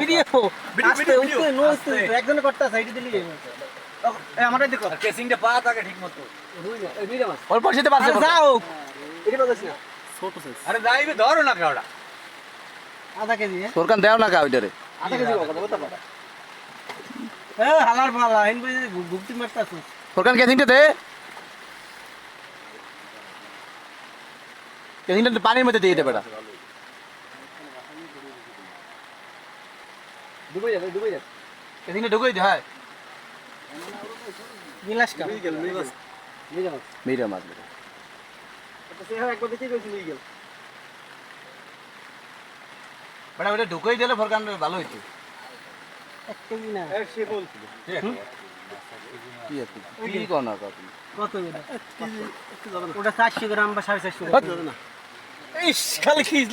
video আস্তে উঠতে no উঠতে একজনে করতে সাইড দিলি আমারটা দেখো কেসিংটা পা থাকে ঠিকমতো ভিডিও মাছ অল্প শীতে পারছে যাও এটা বাজাস না ছোট সাইজ আরে যাইবে ধরো না কেওড়া আধা কেজি সরকার দেও না কা ওইটারে আধা কেজি কথা বলতে পারে হালার ভালা ইন বুঝি গুপ্তি মারতাছ সরকার কেসিংটা দে কেসিংটা পানির মধ্যে দিয়ে দে বেটা ডুবে যাবে কেসিংটা ঢুকাই দে হয় বিলাস কা মিডিয়াম মাছ সে একবার দেখি কইছি নিয়ে গেল বেটা ওটা ঢুকাই দিলে ফরকান ভালো হইতো এক কেজি না সে বলছিল কি আছে কি কোন না তুমি কত ওটা 400 গ্রাম বা 450 গ্রাম ইস খালি কি